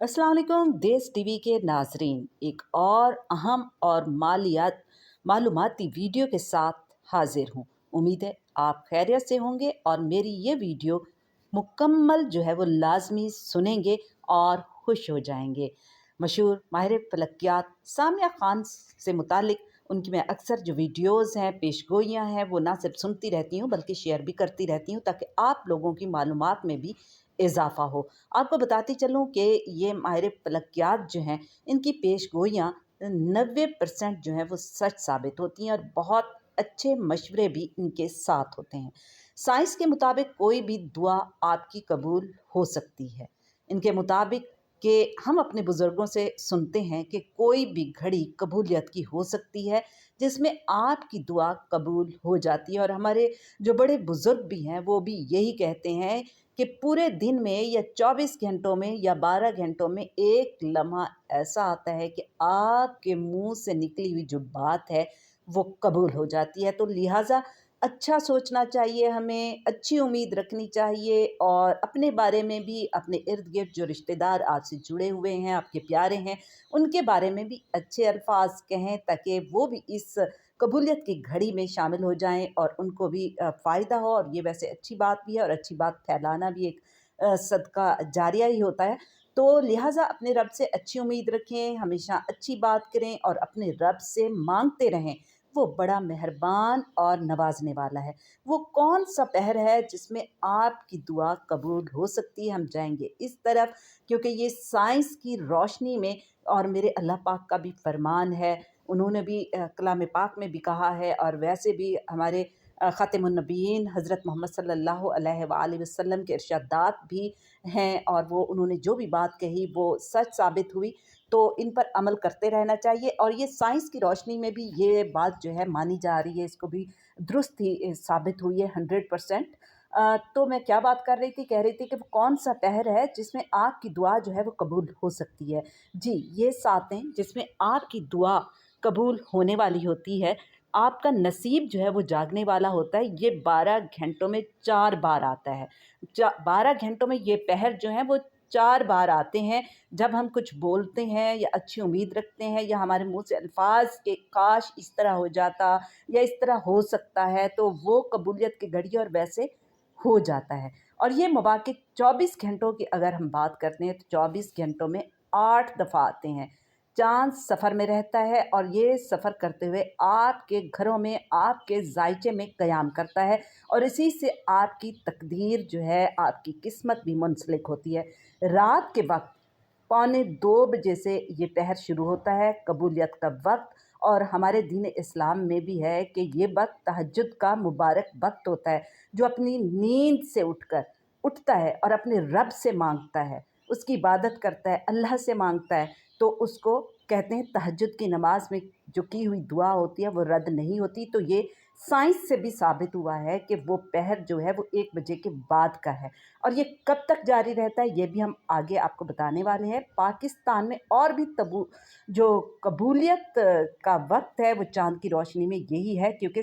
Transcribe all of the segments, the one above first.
अस्सलाम वालेकुम देश टीवी के नाजरीन, एक और अहम और मालूमाती वीडियो के साथ हाजिर हूँ। उम्मीद है आप खैरियत से होंगे और मेरी ये वीडियो मुकम्मल जो है वो लाजमी सुनेंगे और खुश हो जाएंगे। मशहूर माहिर फलकियात सामिया खान से मुतालिक उनकी मैं अक्सर जो वीडियोज़ हैं, पेशगोइयाँ हैं, वो ना सिर्फ सुनती रहती हूँ बल्कि शेयर भी करती रहती हूँ ताकि आप लोगों की मालूमात में भी इजाफ़ा हो। आपको बताती चलूँ कि ये माहिर फलकियात जो हैं, इनकी पेशगोइयाँ 90% जो हैं वो सच साबित होती हैं और बहुत अच्छे मशवरे भी इनके साथ होते हैं। साइंस के मुताबिक कोई भी दुआ आपकी कबूल हो सकती है। इनके मुताबिक कि हम अपने बुज़ुर्गों से सुनते हैं कि कोई भी घड़ी कबूलियत की हो सकती है जिसमें आपकी दुआ कबूल हो जाती है। और हमारे जो बड़े बुज़ुर्ग भी हैं वो भी यही कहते हैं कि पूरे दिन में या 24 घंटों में या 12 घंटों में एक लम्हा ऐसा आता है कि आपके मुंह से निकली हुई जो बात है वो कबूल हो जाती है। तो लिहाजा अच्छा सोचना चाहिए, हमें अच्छी उम्मीद रखनी चाहिए और अपने बारे में भी, अपने इर्द गिर्द जो रिश्तेदार आपसे जुड़े हुए हैं, आपके प्यारे हैं, उनके बारे में भी अच्छे अल्फाज कहें ताकि वो भी इस कबूलियत की घड़ी में शामिल हो जाएं और उनको भी फ़ायदा हो। और ये वैसे अच्छी बात भी है और अच्छी बात फैलाना भी एक सदका जारिया ही होता है। तो लिहाजा अपने रब से अच्छी उम्मीद रखें, हमेशा अच्छी बात करें और अपने रब से मांगते रहें। वो बड़ा मेहरबान और नवाजने वाला है। वो कौन सा पहर है जिसमें आपकी दुआ कबूल हो सकती है? हम जाएंगे इस तरफ क्योंकि ये साइंस की रोशनी में और मेरे अल्लाह पाक का भी फरमान है। उन्होंने भी कलाम पाक में भी कहा है और वैसे भी हमारे ख़ातिमुन नबीयीन हज़रत मोहम्मद सल्लल्लाहु अलैहि वसल्लम के इरशादात भी हैं और वो उन्होंने जो भी बात कही वो सच साबित हुई। तो इन पर अमल करते रहना चाहिए और ये साइंस की रोशनी में भी ये बात जो है मानी जा रही है, इसको भी दुरुस्त ही साबित हुई है 100%। तो मैं क्या बात कर रही थी, कह रही थी कि वो कौन सा पहर है जिसमें आपकी दुआ जो है वो कबूल हो सकती है। जी, ये सातें जिसमें आपकी दुआ कबूल होने वाली होती है। आपका नसीब जो है वो जागने वाला होता है। ये 12 घंटों में 4 बार आता है। 12 घंटों में ये पहर जो हैं वो 4 बार आते हैं। जब हम कुछ बोलते हैं या अच्छी उम्मीद रखते हैं या हमारे मुँह से अल्फ़ाज़ के काश इस तरह हो जाता या इस तरह हो सकता है, तो वो कबूलियत की घड़ी और वैसे हो जाता है। और ये मौक़े 24 घंटों की अगर हम बात करते हैं तो 24 घंटों में 8 दफ़ा आते हैं। चाँद सफ़र में रहता है और ये सफ़र करते हुए आपके घरों में, आपके ज़ायचे में क़याम करता है और इसी से आपकी तकदीर जो है, आपकी किस्मत भी मुंसलिक होती है। रात के वक़्त पौने 2 बजे से ये पहर शुरू होता है, कबूलियत का वक़्त। और हमारे दीन इस्लाम में भी है कि ये वक़्त तहज्जुद का मुबारक वक़्त होता है। जो अपनी नींद से उठता है और अपने रब से मांगता है, उसकी इबादत करता है, अल्लाह से मांगता है, तो उसको कहते हैं तहज्जुद की नमाज में जो की हुई दुआ होती है वो रद्द नहीं होती। तो ये साइंस से भी साबित हुआ है कि वो पहर जो है वो 1 बजे के बाद का है और ये कब तक जारी रहता है ये भी हम आगे आपको बताने वाले हैं। पाकिस्तान में और भी जो कबूलियत का वक्त है वो चाँद की रोशनी में यही है क्योंकि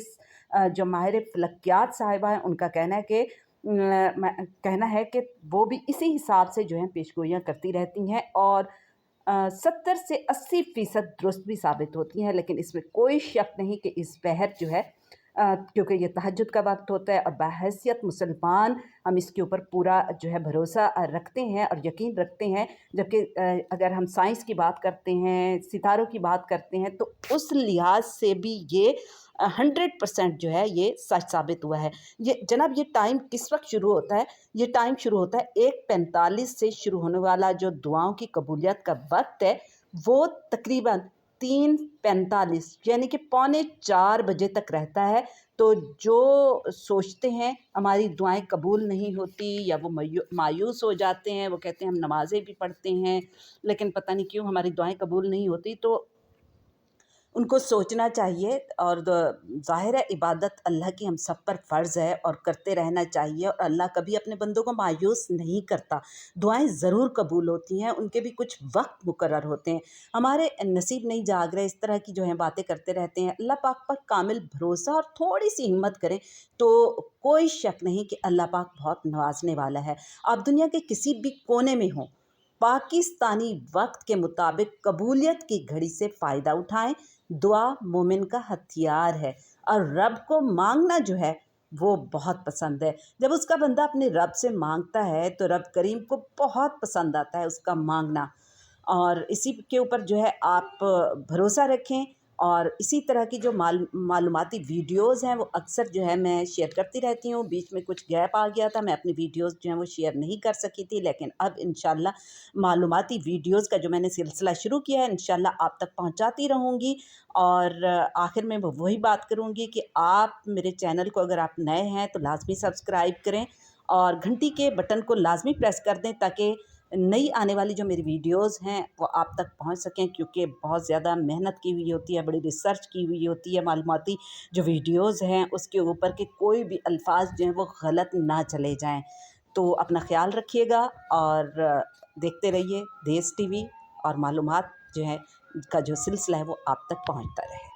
जो माहिर फलकियात साहिबा हैं उनका कहना है कि वो भी इसी हिसाब से जो है पेशगोइयाँ करती रहती हैं और 70 से 80% दुरुस्त भी साबित होती हैं। लेकिन इसमें कोई शक नहीं कि इस पहर जो है क्योंकि ये तहज्जुद का वक्त होता है और बहैसियत मुसलमान हम इसके ऊपर पूरा जो है भरोसा रखते हैं और यकीन रखते हैं। जबकि अगर हम साइंस की बात करते हैं, सितारों की बात करते हैं, तो उस लिहाज से भी ये 100% जो है ये सच साबित हुआ है। ये जनाब, ये टाइम किस वक्त शुरू होता है? ये टाइम शुरू होता है 1:45 से शुरू होने वाला जो दुआओं की कबूलियत का वक्त है वो तकरीबन 3:45 यानी कि पौने 4 बजे तक रहता है। तो जो सोचते हैं हमारी दुआएं कबूल नहीं होती या वो मायूस हो जाते हैं, वो कहते हैं हम नमाज़ें भी पढ़ते हैं लेकिन पता नहीं क्यों हमारी दुआएं कबूल नहीं होती, तो उनको सोचना चाहिए। और ज़ाहिर है इबादत अल्लाह की हम सब पर फ़र्ज़ है और करते रहना चाहिए और अल्लाह कभी अपने बंदों को मायूस नहीं करता। दुआएं ज़रूर कबूल होती हैं, उनके भी कुछ वक्त मुकर्रर होते हैं। हमारे नसीब नहीं जाग रहे, इस तरह की जो है बातें करते रहते हैं। अल्लाह पाक पर कामिल भरोसा और थोड़ी सी हिम्मत करें तो कोई शक नहीं कि अल्लाह पाक बहुत नवाजने वाला है। आप दुनिया के किसी भी कोने में हों, पाकिस्तानी वक्त के मुताबिक कबूलियत की घड़ी से फ़ायदा उठाएं। दुआ मोमिन का हथियार है और रब को मांगना जो है वो बहुत पसंद है। जब उसका बंदा अपने रब से मांगता है तो रब करीम को बहुत पसंद आता है उसका मांगना, और इसी के ऊपर जो है आप भरोसा रखें। और इसी तरह की जो मालूमाती वीडियोज़ हैं वो अक्सर जो है मैं शेयर करती रहती हूँ। बीच में कुछ गैप आ गया था, मैं अपनी वीडियोज़ जो हैं वो शेयर नहीं कर सकी थी, लेकिन अब इंशाल्लाह मालूमाती वीडियोज़ का जो मैंने सिलसिला शुरू किया है इंशाल्लाह आप तक पहुँचाती रहूँगी। और आखिर में वही बात करूँगी कि आप मेरे चैनल को अगर आप नए हैं तो लाज़मी सब्सक्राइब करें और घंटी के बटन को लाज़मी प्रेस कर दें ताकि नई आने वाली जो मेरी वीडियोज़ हैं वो आप तक पहुंच सकें, क्योंकि बहुत ज़्यादा मेहनत की हुई होती है, बड़ी रिसर्च की हुई होती है। मालूमाती जो वीडियोज़ हैं उसके ऊपर के कोई भी अल्फाज जो हैं वो गलत ना चले जाएं। तो अपना ख्याल रखिएगा और देखते रहिए देश टीवी, और मालूमात जो है का जो सिलसिला है वो आप तक पहुंचता रहे।